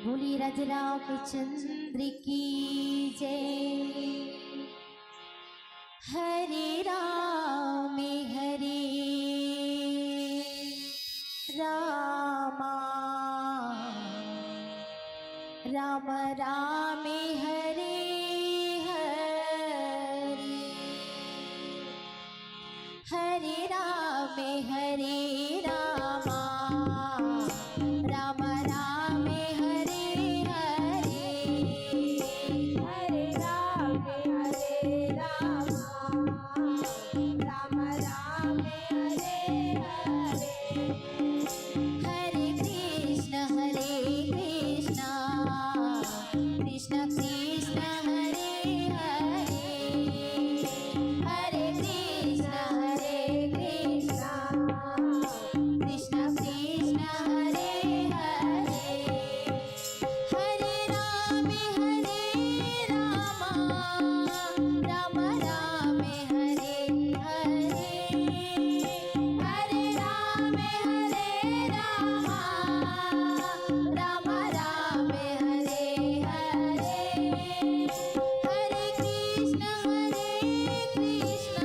बोली राज रामचंद्र की जय। हरे राम राम राम हरे हरे, हरे राम राम राम हरे हरे, हरे राम राम राम हरे हरे। हरे कृष्ण कृष्ण कृष्ण हरे हरे, हरे कृष्ण कृष्ण कृष्ण हरे हरे। हरे राम राम राम हरे हरे, हरे राम राम राम हरे हरे। हरे कृष्ण कृष्ण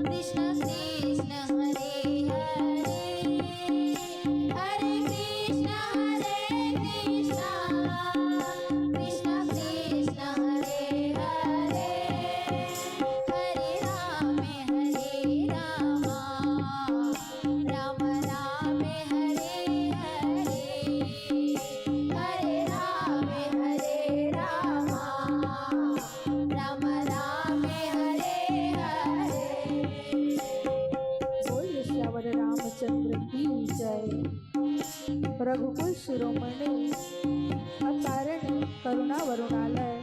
कृष्ण कृष्ण हरे हरे, हरे कृष्ण कृष्ण कृष्ण हरे हरे। हरे राम राम राम हरे हरे, हरे राम राम राम हरे हरे। बोलिए श्यावर रामचंद्र की जय। रघुकुल शिरोमणि अकारण करुणा वरुणालय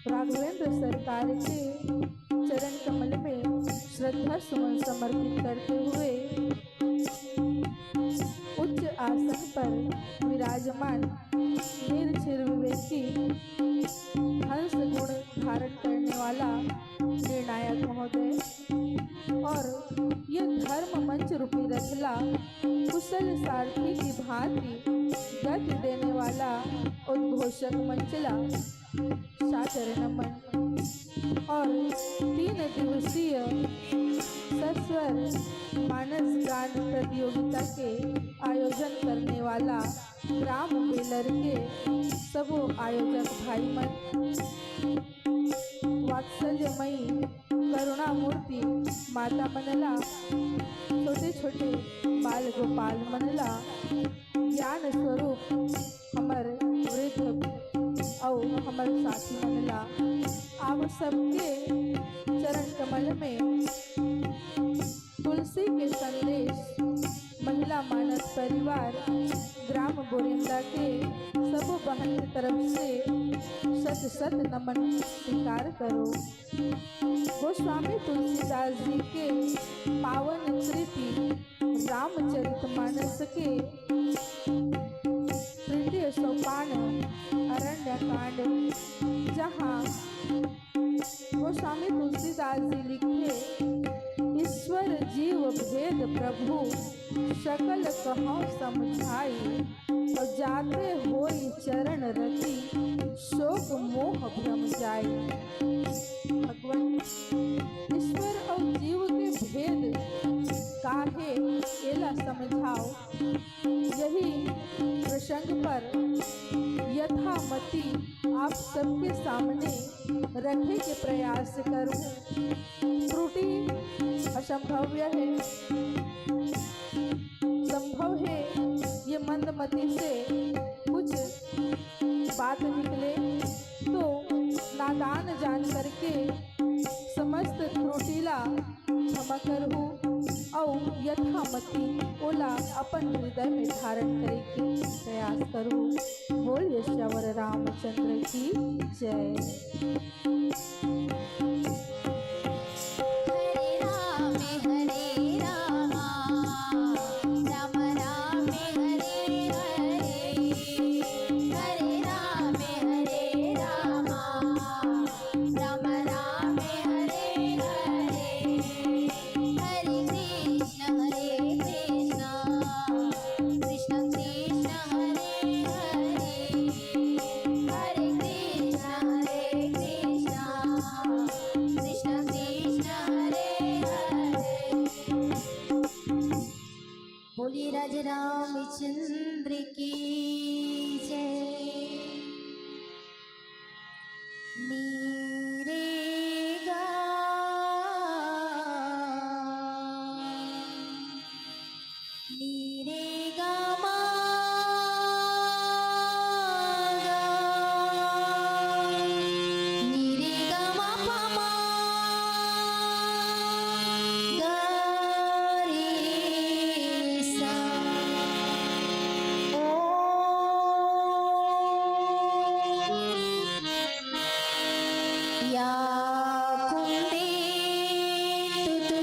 राघवेंद्र सरकार के चरण कमल में श्रद्धा सुमन समर्पित करते हुए उच्च आसन पर विराजमान निर्छिर विवेकी हंस गुण धारण करने वाला निर्णायक महोदय और यह धर्म मंच रूपी रचला कुशल सारथी की भांति गति देने वाला उद्घोषक मंचला सादर नमन और 3 दिवसीय सस्वर मानस गान प्रतियोगिता के आयोजन करने वाला ग्राम बेलर के सब आयोजक भाई मन, वात्सल्यमयी करुणा मूर्ति माता मनला, छोटे छोटे बाल गोपाल मनला, ज्ञान स्वरूप हमर वृद्ध और हमर साथी मनला, आप सबके चरण कमल में तुलसी के संदेश महिला मानस परिवार ग्राम बोरिंदा के सब बहन की तरफ से सत सत नमन स्वीकार करो। गोस्वामी तुलसीदास जी के पावन कृति रामचरितमानस के तृतीय सोपान अरण्य कांड, जहाँ गोस्वामी तुलसीदास जी लिखे ईश्वर जीव भेद प्रभु सकल कहौ समझाई, और जाते होई चरण रति शोक मोह भ्रम जाई। भगवान ईश्वर और जीव के भेद काहे एला समझाओ, यही प्रसंग पर यथामति आप सबके सामने रखने के प्रयास करूं। त्रुटि असंभव्य है, संभव है ये मंदमति से कुछ बात निकले तो नादान जान करके समस्त त्रुटिला क्षमा करहु और यथामति ओला अपन हृदय में धारण करे के प्रयास करूं। बोलिए श्यावर रामचंद्र की जय। राम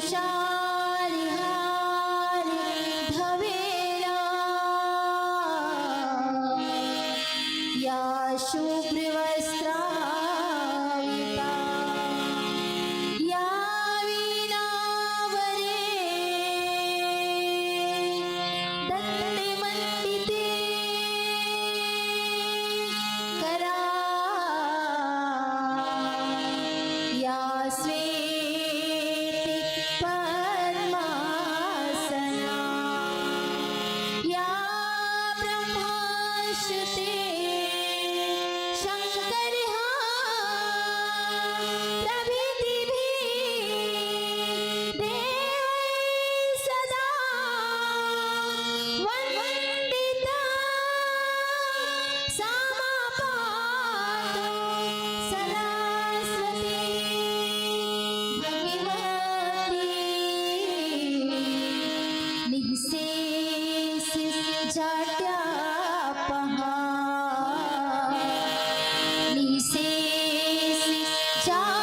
तुषारी हारी धवेला या शुभ्रवस्त्राविता या वीणावरे दंडमंडिते करा या श्वेति पद्मासना या ब्रह्माश्रुते शंकर प्रभृतिभिः देवैः सदा वन्दिता समापातो सरस्वती भगवती निःशेष जाड्यापहा निःशेष जाड्यापहा।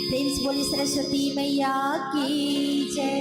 प्रेम से बोली सरस्वती मैया की जय।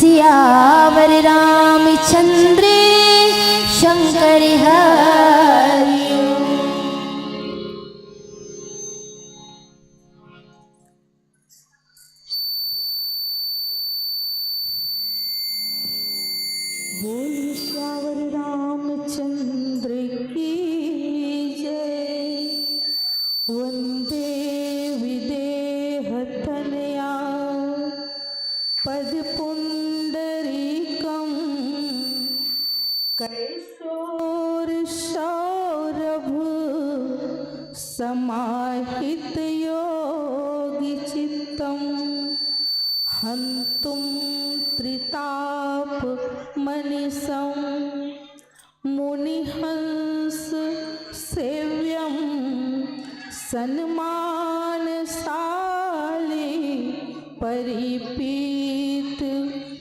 सियावर रामचंद्र शंकर हरि। बोल श्यावर रामचंद्र की जय। वंदे विदेहतनया पदपुंडरीकं कैशोरसौरभ समाहितयोगिचित्तं हन्तुं त्रितापमनिशं मुनिहंस सेव्यं सन्मानशाली परिपीत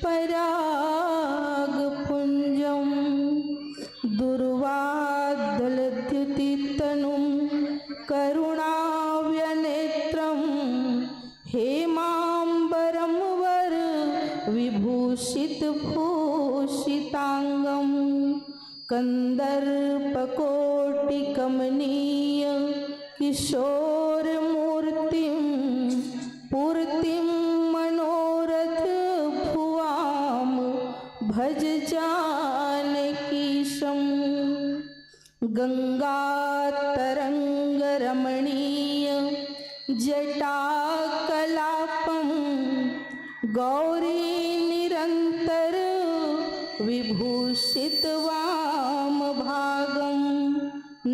परागपुञ्जं दुर्वादलद्युतितनुं करुणाव्यनेत्रं हेमाम्बरं वर विभूषितभूषिताङ्गं कन्दर्पकोटिकमनीय किशोरमूर्तिं पूर्तिं मनोरथ भुवाम भज जानकीशं गंगातरंगरमणीय जटाकलापं गौरी निरंतर विभूषित वामभागं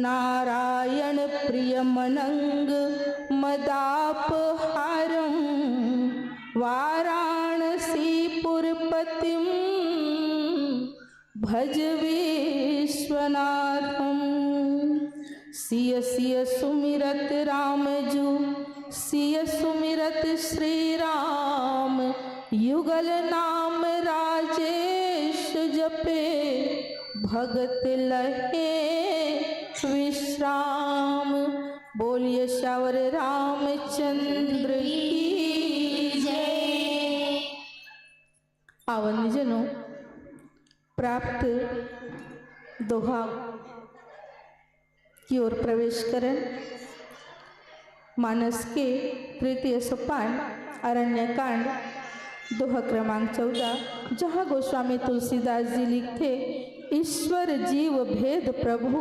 नारायण प्रियमनंग मदापहारं वाराणसीपुरपतिं भज विश्वनाथं। सिय सिय सुमिरत रामजू सिय सुमिरत श्री राम युगल नाम राजेश जपे भगत लहे विश्राम। बोलिए श्यावर रामचंद्र की जय। आवनजनों, प्राप्त दोहा की ओर प्रवेश करें। मानस के तृतीय सोपान अरण्यकांड दोहा क्रमांक 14, जहाँ गोस्वामी तुलसीदास जी लिखते, ईश्वर जीव भेद प्रभु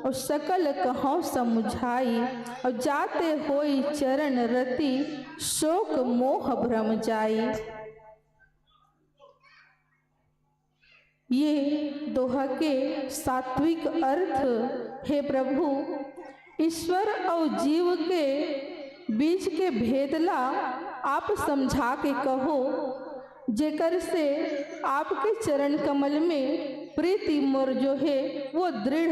और सकल कहो समुझाई, और जाते होई चरण रति शोक मोह भ्रम जाई। ये दोहा के सात्विक अर्थ, हे प्रभु, ईश्वर और जीव के बीच के भेदला आप समझा के कहो, जेकर से आपके चरण कमल में प्रीति मोर जो है वो दृढ़